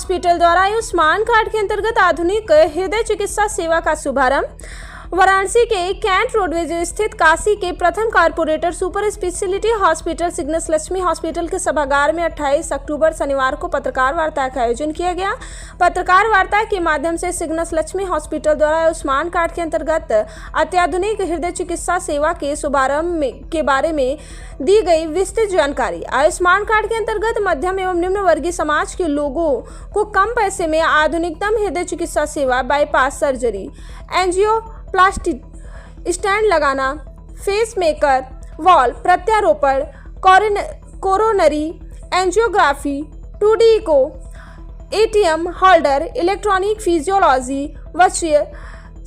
Hospital द्वारा Ayushman card के अंतर्गत आधुनिक हृदय चिकित्सा सेवा का शुभारंभ। वाराणसी के कैंट रोडवेज स्थित काशी के प्रथम corporator super speciality hospital Cygnus Lakshmi hospital के सभागार में 28 अक्टूबर शनिवार को पत्रकार वार्ता का आयोजन किया गया। पत्रकार वार्ता के माध्यम से सिग्नस लक्ष्मी हॉस्पिटल द्वारा आयुष्मान कार्ड के अंतर्गत अत्याधुनिक हृदय चिकित्सा सेवा के शुभारंभ के बारे में दी गई विस्तृत जानकारी। आयुष्मान कार्ड के अंतर्गत मध्यम एवं निम्न वर्गीय समाज के लोगों को कम पैसे में आधुनिकतम हृदय चिकित्सा सेवा, बाईपास सर्जरी, एंजियोप्लास्टी, स्टैंड लगाना, फेस मेकर, वॉल प्रत्यारोपण, coronary angiography, 2D echo, ATM holder, electronic physiology, वच्य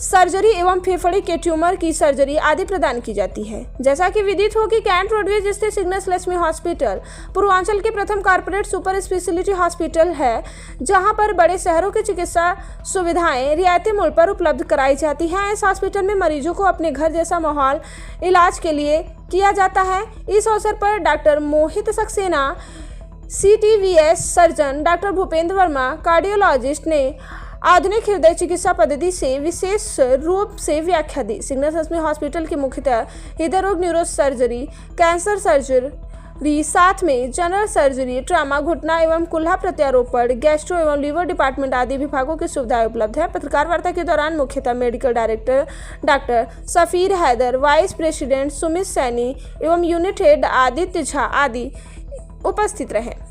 सर्जरी एवं फेफड़े के ट्यूमर की सर्जरी आदि प्रदान की जाती है। जैसा कि विदित हो कि कैंट रोडवेज स्थित सिग्नस लक्ष्मी हॉस्पिटल पूर्वांचल के प्रथम कारपोरेट सुपर स्पेशलिटी हॉस्पिटल है, जहां पर बड़े शहरों की चिकित्सा सुविधाएं रियायती मूल्य पर उपलब्ध कराई जाती हैं। इस हॉस्पिटल में मरीजों को अपने घर जैसा माहौल इलाज के लिए किया जाता है। इस अवसर पर doctor Mohit Saxena, CTVS surgeon doctor Bhupendra Verma, cardiologist ने आधुनिक हृदय चिकित्सा पद्धति से विशेष रूप से व्याख्या दी। सिग्नस लक्ष्मी हॉस्पिटल के मुख्यतः हृदय रोग, न्यूरो सर्जरी, कैंसर सर्जरी, साथ में जनरल सर्जरी, ट्रामा, घुटना एवं कुल्हा प्रत्यारोपण, गैस्ट्रो एवं लीवर डिपार्टमेंट आदि विभागों की सुविधाएं उपलब्ध है। पत्रकार वार्ता के दौरान मुख्यतः medical director doctor Safir Haidar, vice president Sumit Saini एवं यूनिट हेड आदित्य झा आदि उपस्थित रहे।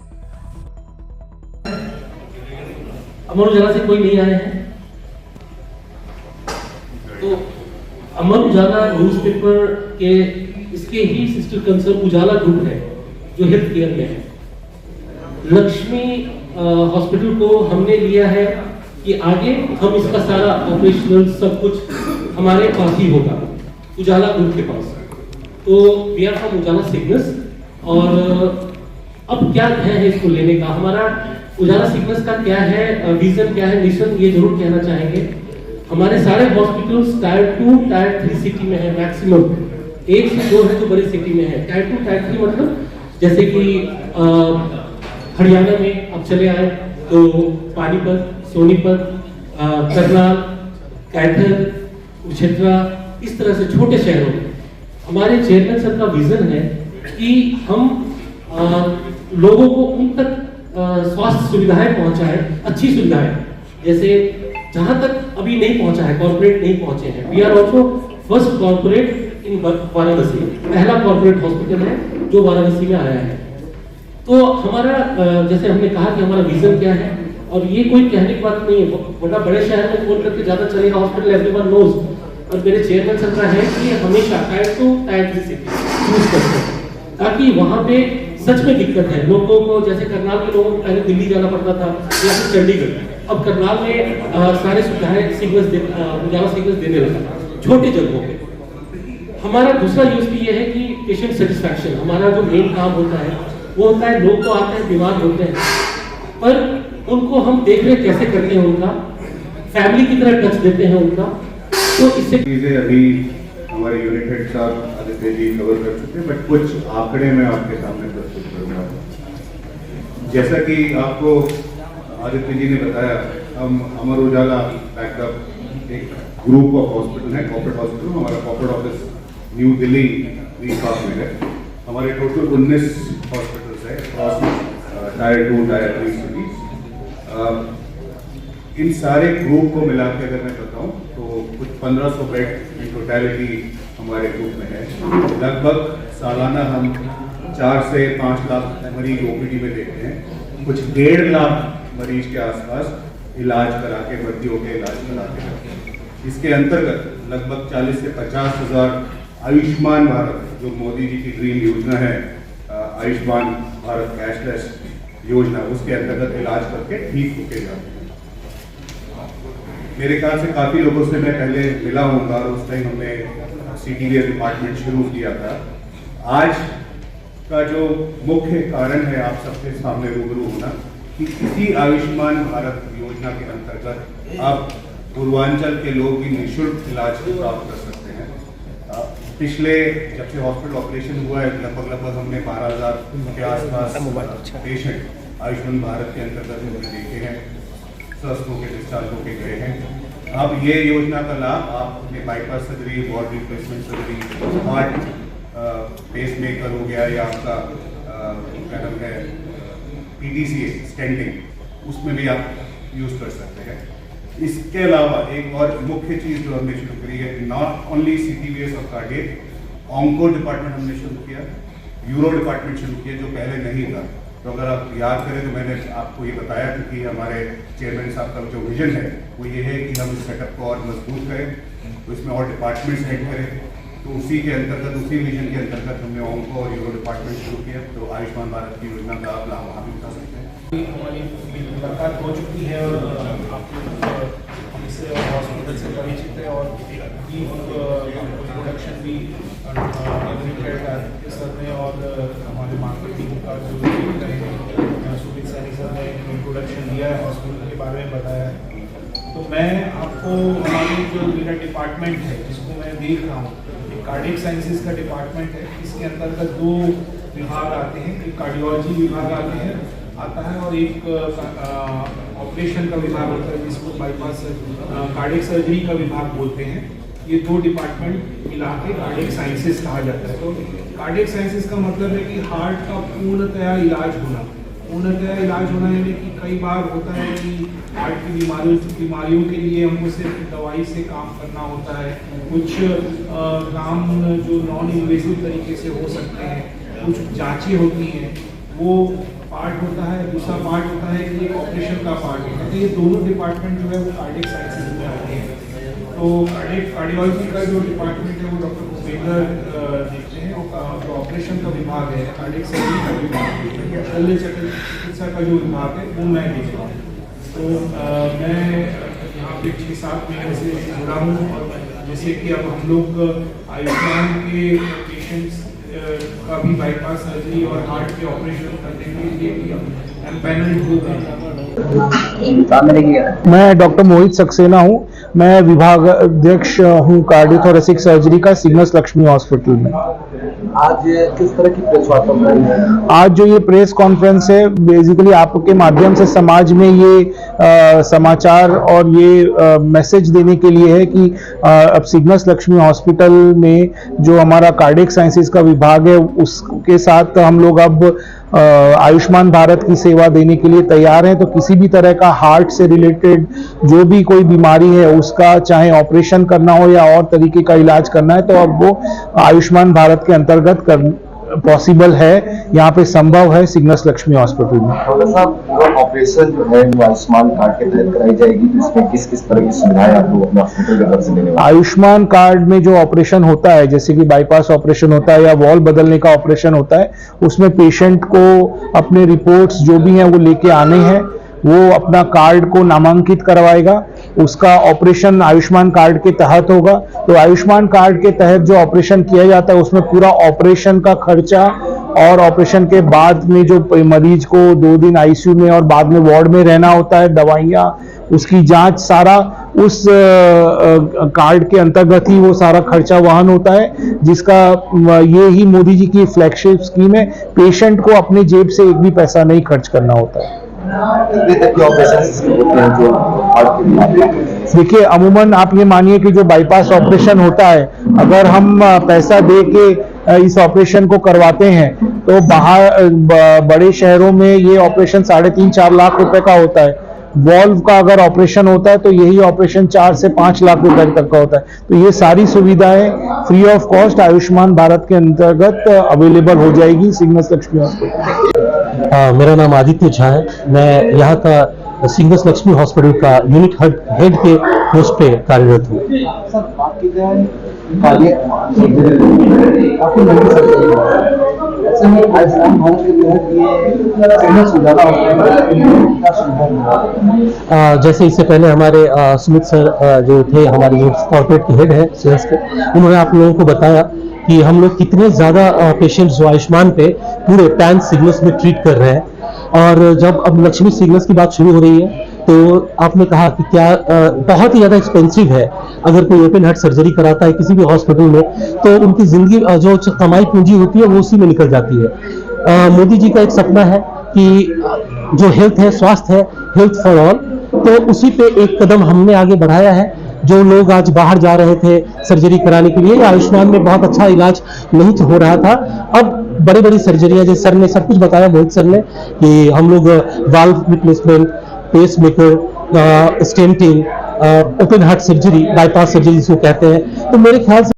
अमर उजाला से कोई नहीं आए हैं, तो अमर उजाला न्यूज़पेपर के इसके ही सिस्टर कंसर्न उजाला ग्रुप है जो हेल्थ केयर में है। लक्ष्मी हॉस्पिटल को हमने लिया है कि आगे हम इसका सारा ऑपरेशनल सब कुछ हमारे पास ही होगा, उजाला ग्रुप के पास। तो we are from Ujala Cygnus. और अब क्या है इसको लेने का, हमारा उजाला सिग्नस का क्या है, विजन क्या है, मिशन, ये जरूर कहना चाहेंगे। हमारे सारे हॉस्पिटल्स टायर 2, टायर 3 सिटी में है मैक्सिमम, 1 से 2 है जो बड़ी सिटी में है। टायर 2, टायर 3 मतलब जैसे कि हरियाणा में अब चले आए तो पानीपत, सोनीपत, करनाल, कैथल, कुरुक्षेत्र, इस तरह से छोटे शहरों में हमारे चेयरमैन सर का विजन है कि हम लोगों को उन तक स्वास्थ्य सुविधाएं पहुंचाए, अच्छी सुविधाएं, जैसे जहां तक अभी नहीं पहुंचा है, कॉर्पोरेट नहीं पहुंचे हैं। We are also first corporate in Varanasi, पहला कॉर्पोरेट हॉस्पिटल है जो वाराणसी में आया है। तो हमारा जैसे हमने कहा कि हमारा विजन क्या है, और ये कोई कहने की बात नहीं है, वरना बड़े शहर में खोल करके ज्यादा चलेगा हॉस्पिटल, एवरीवन नोज। और मेरे चेयरमैन सर का है कि हमेशा टायर 2, टायर 3 सिटी चूज करते हैं, ताकि वहां पे सच में दिक्कत है लोगों को। जैसे करनाल के लोगों को पहले दिल्ली जाना पड़ता था या फिर चंडीगढ़, अब करनाल में सारे सुविधाएं सिग्नस उजाला सिग्नस देने लगा छोटे जगहों पे। हमारा दूसरा यूएसपी ये है कि पेशेंट सेटिस्फैक्शन हमारा जो मेन काम होता है वो होता है, लोग तो आते हैं बीमार होते हैं, पर उनको हम देख रेख कैसे करते हैं, उनका फैमिली की तरह टच देते हैं उनका। तो इससे चीजें अभी हमारे यूनिट हेड साहब आदित्य जी कवर कर चुके हैं, बट कुछ आंकड़े मैं आपके सामने प्रस्तुत करूंगा। जैसा कि आपको आदित्य जी ने बताया, हम अमर उजाला बैकअप एक ग्रुप ऑफ हॉस्पिटल है, कॉर्पोरेट हॉस्पिटल। हमारा कॉर्पोरेट ऑफिस न्यू दिल्ली पास में है। हमारे टोटल 19 हॉस्पिटल्स है अक्रॉस टायर 2, टायर 3 सिटीज। इन सारे ग्रुप को मिला के अगर मैं बताऊं तो कुछ 1500 बेड इन टोटलिटी हमारे ग्रुप में है। लगभग सालाना हम 4 से 5 लाख मरीज OPD में देखते हैं। कुछ 1.5 लाख मरीज के आसपास इलाज करा के, भर्ती होकर इलाज कराते हैं। इसके अंतर्गत लगभग 40 से 50 हज़ार आयुष्मान भारत, जो मोदी जी की ड्रीम योजना है, आयुष्मान भारत कैशलेस योजना, उसके अंतर्गत इलाज करके ठीक होके जाते हैं। मेरे ख्याल से काफ़ी लोगों से मैं पहले मिला हूँगा, उस टाइम हमने CTVS डिपार्टमेंट शुरू किया था। आज का जो मुख्य कारण है आप सबके सामने रूबरू होना कि इसी आयुष्मान भारत योजना के अंतर्गत अब पूर्वांचल के लोग भी निःशुल्क इलाज प्राप्त कर सकते हैं। पिछले जब से हॉस्पिटल ऑपरेशन हुआ है लगभग हमने 12,000 के आसपास पेशेंट आयुष्मान भारत के अंतर्गत देखे हैं। स्वस्थ होकर डिस्चार्ज होकर गए हैं। अब ये योजना का लाभ आप अपने bypass surgery, valve replacement surgery, heart pacemaker हो गया या आपका क्या नाम है PDCA स्टेंटिंग, उसमें भी आप यूज़ कर सकते हैं। इसके अलावा एक और मुख्य चीज़ जो हमने शुरू करी है, नॉट ओनली CTVS और कार्डियक, ऑन्को डिपार्टमेंट हमने शुरू किया, यूरो डिपार्टमेंट शुरू किया जो पहले नहीं था। तो अगर आप याद करें तो मैंने आपको ये बताया था कि हमारे चेयरमैन साहब का जो विजन है वो ये है कि हम इस सेटअप को और मजबूत करें, तो इसमें और डिपार्टमेंट्स ऐड करें। तो उसी के अंतर्गत, उसी विजन के अंतर्गत हमने ऑन्को और यूरो डिपार्टमेंट शुरू किया। तो आयुष्मान भारत की योजना का आप लाभ वहाँ भी उठा सकते हैं। हमारी मुलाकात हो चुकी है और आप हमसे और हॉस्पिटल से परिचित है और इंट्रोडक्शन भी सर ने और हमारे मार्केटिंग का जो सुमित सैनी सर ने इंट्रोडक्शन दिया है, हॉस्पिटल के बारे में बताया है। तो मैं आपको हमारे जो मेरा डिपार्टमेंट है जिसको मैं देख रहा हूँ, कार्डियक साइंसेज का डिपार्टमेंट है। इसके अंतर्गत 2 विभाग आते हैं, एक कार्डियोलॉजी विभाग आता है और एक ऑपरेशन का विभाग होता है जिसको बाईपास कार्डियक सर्जरी का विभाग बोलते हैं। ये 2 डिपार्टमेंट मिला के कार्डियक साइंसेज कहा जाता है। तो कार्डियक साइंसेज का मतलब है कि हार्ट का पूर्णतया इलाज होना यानी कि कई बार होता है कि हार्ट की बीमारियों के लिए हमको सिर्फ दवाई से काम करना होता है। कुछ काम जो नॉन इन्वेसिव तरीके से हो सकते हैं, कुछ जांचें होती हैं, वो पार्ट होता है। दूसरा पार्ट होता है कि एक ऑपरेशन का पार्ट होता है। तो ये दोनों डिपार्टमेंट जो है वो कार्डियक साइंसेज में आते हैं। तो कार्डियोलॉजी का जो डिपार्टमेंट है वो डॉक्टर भूपेंद्र देखते हैं, और जो ऑपरेशन का विभाग है, कार्डियक सर्जरी का विभाग, शल्य चिकित्सा का जो विभाग है वो मैं देखता हूँ। तो मैं यहाँ पे 6-7 महीने से जुड़ा हूँ और जैसे कि अब हम लोग आयुष्मान के पेशेंट्स का भी बाईपास सर्जरी और हार्ट के ऑपरेशन करने के लिए एम्पैनल्ड हो गए। मैं डॉक्टर मोहित सक्सेना हूँ। मैं विभाग अध्यक्ष हूँ कार्डियोथोरेसिक सर्जरी का सिग्नस लक्ष्मी हॉस्पिटल में। आज किस तरह की प्रेस कॉन्फ्रेंस है? आज जो ये प्रेस कॉन्फ्रेंस है बेसिकली आपके माध्यम से समाज में ये समाचार और ये मैसेज देने के लिए है कि अब सिग्नस लक्ष्मी हॉस्पिटल में जो हमारा कार्डियक साइंसेज का विभाग है उसके साथ हम लोग अब आयुष्मान भारत की सेवा देने के लिए तैयार हैं। तो किसी भी तरह का हार्ट से रिलेटेड जो भी कोई बीमारी है उसका चाहे ऑपरेशन करना हो या और तरीके का इलाज करना है तो अब वो आयुष्मान भारत के अंतर्गत पॉसिबल है, यहाँ पे संभव है सिग्नस लक्ष्मी हॉस्पिटल में। डॉक्टर साहब, ऑपरेशन जो है वो आयुष्मान कार्ड के तहत कराई जाएगी, तो इसमें किस किस तरह की सुविधाएं आप लोग अपने हॉस्पिटल की तरफ से देने वाले? आयुष्मान कार्ड में जो ऑपरेशन होता है, जैसे कि बाईपास ऑपरेशन होता है या वॉल बदलने का ऑपरेशन होता है, उसमें पेशेंट को अपने रिपोर्ट्स जो भी हैं वो लेके आने हैं। वो अपना कार्ड को नामांकित करवाएगा, उसका ऑपरेशन आयुष्मान कार्ड के तहत होगा। तो आयुष्मान कार्ड के तहत जो ऑपरेशन किया जाता है उसमें पूरा ऑपरेशन का खर्चा और ऑपरेशन के बाद में जो मरीज को 2 दिन आईसीयू में और बाद में वार्ड में रहना होता है, दवाइयाँ, उसकी जांच, सारा उस कार्ड के अंतर्गत ही वो सारा खर्चा वहन होता है, जिसका ये ही मोदी जी की फ्लैगशिप स्कीम है। पेशेंट को अपने जेब से एक भी पैसा नहीं खर्च करना होता है। देखिए, अमूमन आप ये मानिए कि जो बाईपास ऑपरेशन होता है, अगर हम पैसा दे के इस ऑपरेशन को करवाते हैं तो बाहर बड़े शहरों में ये ऑपरेशन 3.5-4 लाख रुपए का होता है। वॉल्व का अगर ऑपरेशन होता है तो यही ऑपरेशन 4 से 5 लाख रुपए तक का होता है। तो ये सारी सुविधाएं free of cost Ayushman Bharat के अंतर्गत अवेलेबल हो जाएगी सिग्नस लक्ष्मी हॉस्पिटल। मेरा नाम आदित्य झा है। मैं यहाँ का सिग्नस लक्ष्मी हॉस्पिटल का यूनिट हेड के पोस्ट पे कार्यरत हूँ। सर, बात की जाए काफी लंबी सर्जरी है, आयुष्मान भारत के तहत ये सुविधा जैसे इससे पहले हमारे सुमित सर जो थे, हमारे जो कॉर्पोरेट के हेड है सेल्स के, उन्होंने आप लोगों को बताया कि हम लोग कितने ज़्यादा पेशेंट्स जो आयुष्मान पे पूरे पैन सिग्नस में ट्रीट कर रहे हैं। और जब अब लक्ष्मी सिग्नस की बात शुरू हो रही है तो आपने कहा कि क्या बहुत ही ज़्यादा एक्सपेंसिव है। अगर कोई ओपन हार्ट सर्जरी कराता है किसी भी हॉस्पिटल में तो उनकी ज़िंदगी जो कमाई पूंजी होती है वो उसी में निकल जाती है। मोदी जी का एक सपना है कि जो हेल्थ है, स्वास्थ्य है, हेल्थ फॉर ऑल, तो उसी पे एक कदम हमने आगे बढ़ाया है। जो लोग आज बाहर जा रहे थे सर्जरी कराने के लिए, आयुष्मान में बहुत अच्छा इलाज नहीं हो रहा था, अब बड़ी बड़ी सर्जरियां, जैसे सर ने सब कुछ बताया, मोहित सर ने, कि हम लोग valve replacement, pacemaker, stenting, open heart surgery, bypass surgery जिसको कहते हैं, तो मेरे ख्याल से